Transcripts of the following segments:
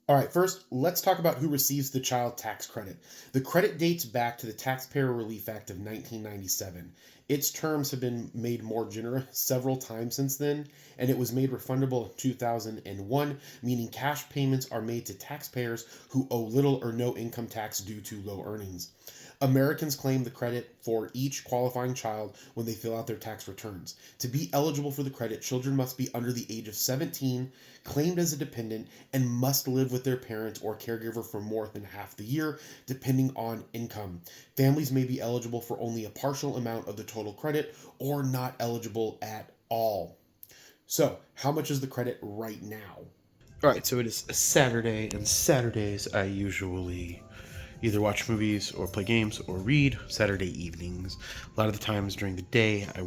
All right, first, let's talk about who receives the child tax credit. The credit dates back to the Taxpayer Relief Act of 1997. Its terms have been made more generous several times since then, and it was made refundable in 2001, meaning cash payments are made to taxpayers who owe little or no income tax due to low earnings. Americans claim the credit for each qualifying child when they fill out their tax returns. To be eligible for the credit, children must be under the age of 17, claimed as a dependent, and must live with their parent or caregiver for more than half the year, depending on income. Families may be eligible for only a partial amount of the total credit or not eligible at all. So, how much is the credit right now? All right, so it is a Saturday, and Saturdays I usually either watch movies or play games or read. Saturday evenings. A lot of the times during the day I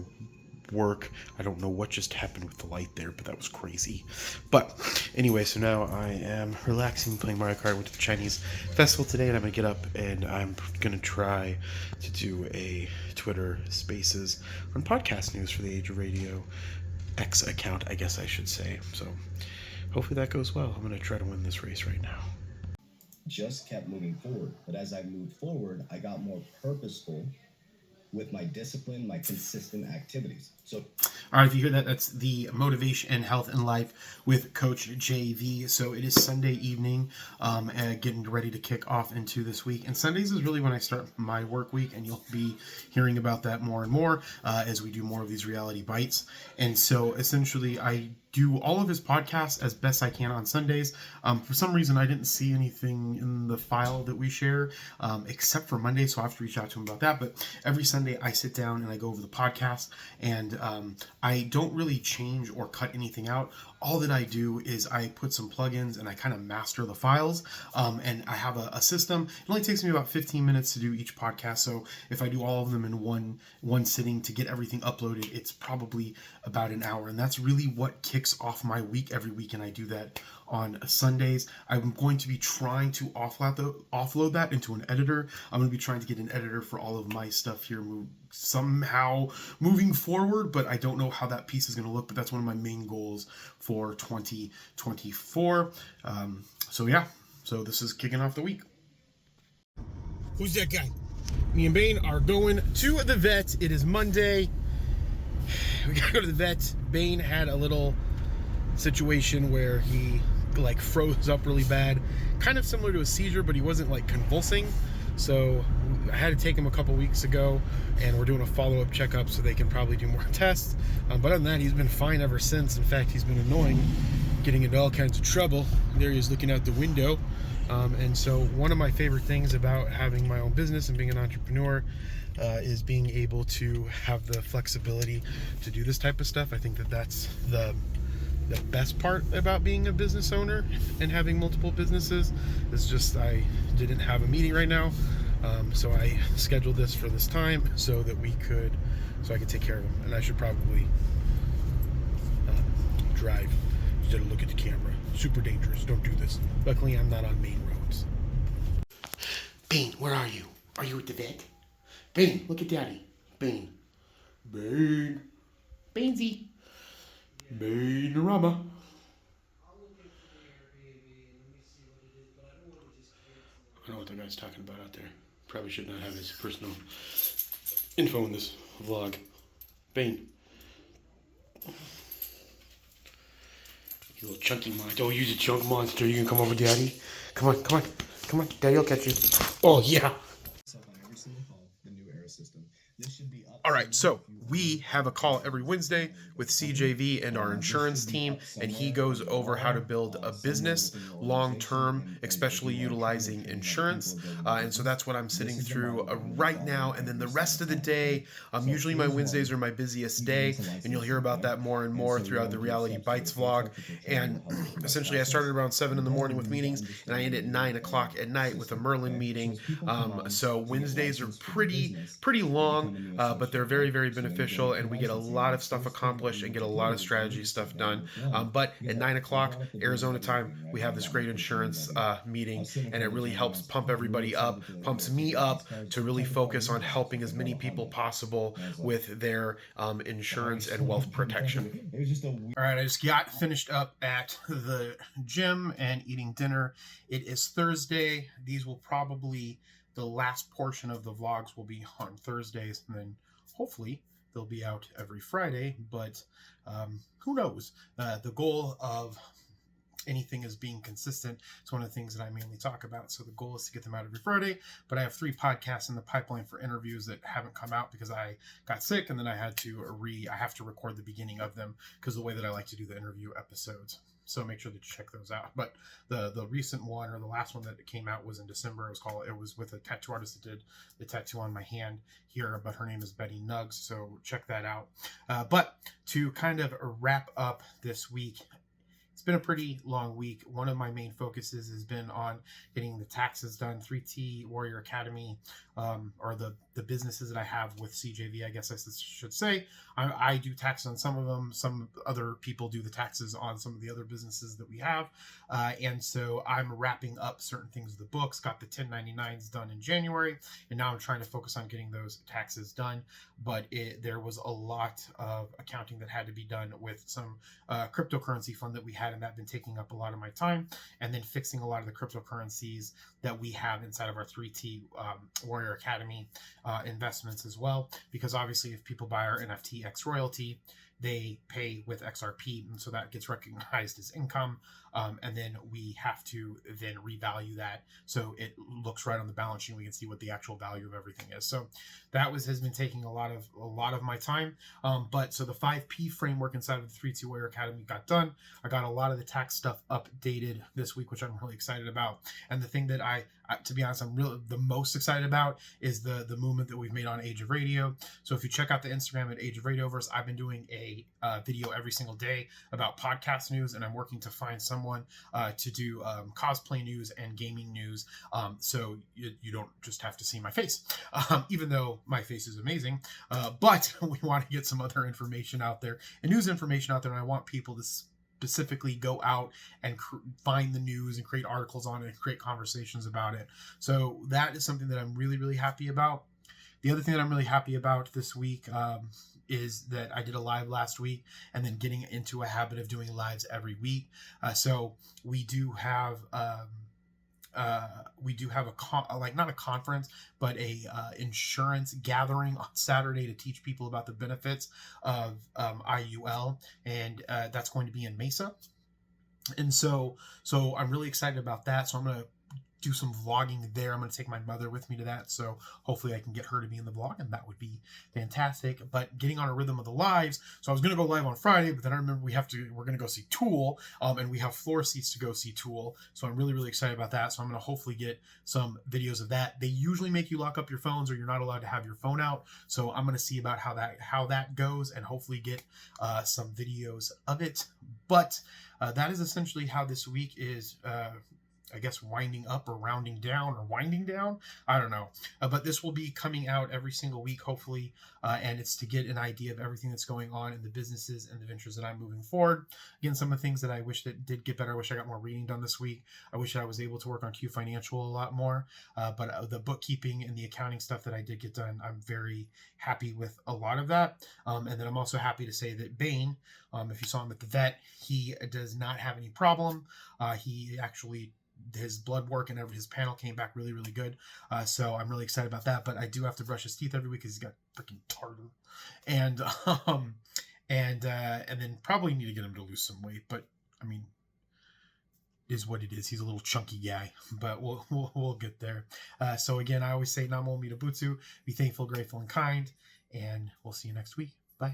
work. I don't know what just happened with the light there, but that was crazy. But anyway, so now I am relaxing, playing Mario Kart. Went to the Chinese festival today, and I'm gonna get up and I'm gonna try to do a Twitter Spaces on podcast news for the Age of Radio X account, I guess I should say. So hopefully that goes well. I'm gonna try to win this race right now. Just kept moving forward. But as I moved forward, I got more purposeful with my discipline, my consistent activities. So, all right, if you hear that, that's the Motivation and Health and Life with Coach JV. So it is Sunday evening, getting ready to kick off into this week. And Sundays is really when I start my work week, and you'll be hearing about that more and more as we do more of these reality bites. And so essentially, I do all of his podcasts as best I can on Sundays. For some reason, I didn't see anything in the file that we share except for Monday, so I have to reach out to him about that. But every Sunday, I sit down and I go over the podcast, and I don't really change or cut anything out. All that I do is I put some plugins and I kind of master the files, and I have a system. It only takes me about 15 minutes to do each podcast, so if I do all of them in one sitting to get everything uploaded, it's probably about an hour, and that's really what kicks off my week every week, and I do that on Sundays. I'm going to be trying to offload that into an editor. I'm going to be trying to get an editor for all of my stuff here somehow moving forward, but I don't know how that piece is going to look, but that's one of my main goals for 2024. So yeah, so this is kicking off the week. Who's that guy? Me and Bane are going to the vet. It is Monday. We gotta go to the vet. Bane had a little situation where he like froze up really bad, kind of similar to a seizure, but he wasn't like convulsing. So I had to take him a couple weeks ago, and we're doing a follow-up checkup so they can probably do more tests. But other than that, he's been fine ever since. In fact, he's been annoying, getting into all kinds of trouble. There he is looking out the window. And so one of my favorite things about having my own business and being an entrepreneur is being able to have the flexibility to do this type of stuff. I think that that's the best part about being a business owner and having multiple businesses. Is just I didn't have a meeting right now, so I scheduled this for this time so that I could take care of him. And I should probably drive instead of look at the camera. Super dangerous. Don't do this. Luckily, I'm not on main roads. Bane, where are you? Are you at the vet? Bane, look at Daddy. Bane. Bane. Banesy. Bane-orama. I don't know what that guy's talking about out there. Probably should not have his personal info in this vlog. Bane. You little chunky monster. Oh, you're a chunk monster. You can come over, Daddy. Come on, come on. Come on. Daddy will catch you. Oh, yeah. All right, so we have a call every Wednesday with CJV and our insurance team, and he goes over how to build a business long-term, especially utilizing insurance. And so that's what I'm sitting through right now. And then the rest of the day, usually my Wednesdays are my busiest day, and you'll hear about that more and more throughout the Reality Bites vlog. And essentially, I started around 7 in the morning with meetings, and I end at 9 o'clock at night with a Merlin meeting. So Wednesdays are pretty long, but they're very, very beneficial, and we get a lot of stuff accomplished accomplish and get a lot of strategy stuff done. But at 9 o'clock Arizona time, we have this great insurance meeting, and it really helps pump everybody up, pumps me up to really focus on helping as many people possible with their insurance and wealth protection. All right, I just got finished up at the gym and eating dinner. It is Thursday. These will probably, the last portion of the vlogs will be on Thursdays, and then hopefully they'll be out every Friday, but who knows? The goal of anything is being consistent. It's one of the things that I mainly talk about. So the goal is to get them out every Friday, but I have 3 podcasts in the pipeline for interviews that haven't come out because I got sick, and then I have to record the beginning of them because the way that I like to do the interview episodes. So make sure that you check those out. But the recent one, or the last one that came out, was in December. It was with a tattoo artist that did the tattoo on my hand here, but her name is Betty Nuggs. So check that out. But to kind of wrap up this week, it's been a pretty long week. One of my main focuses has been on getting the taxes done. 3T Warrior Academy, or the businesses that I have with CJV, I guess I should say. I do taxes on some of them. Some other people do the taxes on some of the other businesses that we have. And so I'm wrapping up certain things with the books. Got the 1099s done in January, and now I'm trying to focus on getting those taxes done. But there was a lot of accounting that had to be done with some cryptocurrency fund that we had, and that's been taking up a lot of my time, and then fixing a lot of the cryptocurrencies that we have inside of our 3T Warrior Academy investments as well, because obviously if people buy our NFT X royalty, they pay with XRP, and so that gets recognized as income, and then we have to then revalue that so it looks right on the balance sheet. We can see what the actual value of everything is. So that has been taking a lot of my time. But so the 5P framework inside of the 3T Warrior Academy got done. I got a lot of the tax stuff updated this week, which I'm really excited about. And the thing that I to be honest, I'm really the most excited about is the movement that we've made on Age of Radio. So if you check out the Instagram at Age of Radioverse, I've been doing a video every single day about podcast news, and I'm working to find someone to do cosplay news and gaming news, so you don't just have to see my face, even though my face is amazing, but we want to get some other information out there and news information out there, and I want people to specifically go out and find the news and create articles on it and create conversations about it. So that is something that I'm really, really happy about. The other thing that I'm really happy about this week is that I did a live last week, and then getting into a habit of doing lives every week. So we do have not a conference, but a insurance gathering on Saturday to teach people about the benefits of IUL, and that's going to be in Mesa. And so I'm really excited about that. So I'm going to do some vlogging there. I'm going to take my mother with me to that, so hopefully I can get her to be in the vlog, and that would be fantastic. But getting on a rhythm of the lives, so I was going to go live on Friday, but then I remember we're going to go see Tool, and we have floor seats to go see Tool, so I'm really, really excited about that. So I'm going to hopefully get some videos of that. They usually make you lock up your phones, or you're not allowed to have your phone out, so I'm going to see about how that goes, and hopefully get some videos of it. But that is essentially how this week is I guess winding up, or rounding down, or winding down. I don't know. But this will be coming out every single week, hopefully. And it's to get an idea of everything that's going on in the businesses and the ventures that I'm moving forward. Again, some of the things that I wish that did get better. I wish I got more reading done this week. I wish I was able to work on Q Financial a lot more. But the bookkeeping and the accounting stuff that I did get done, I'm very happy with a lot of that. And then I'm also happy to say that Bane, if you saw him at the vet, he does not have any problem. He actually, his blood work and his panel came back really, really good. So I'm really excited about that. But I do have to brush his teeth every week because he's got freaking tartar, and then probably need to get him to lose some weight. But I mean, it is what it is. He's a little chunky guy, but we'll get there. So again, I always say Namo Midabutsu, be thankful, grateful, and kind, and we'll see you next week.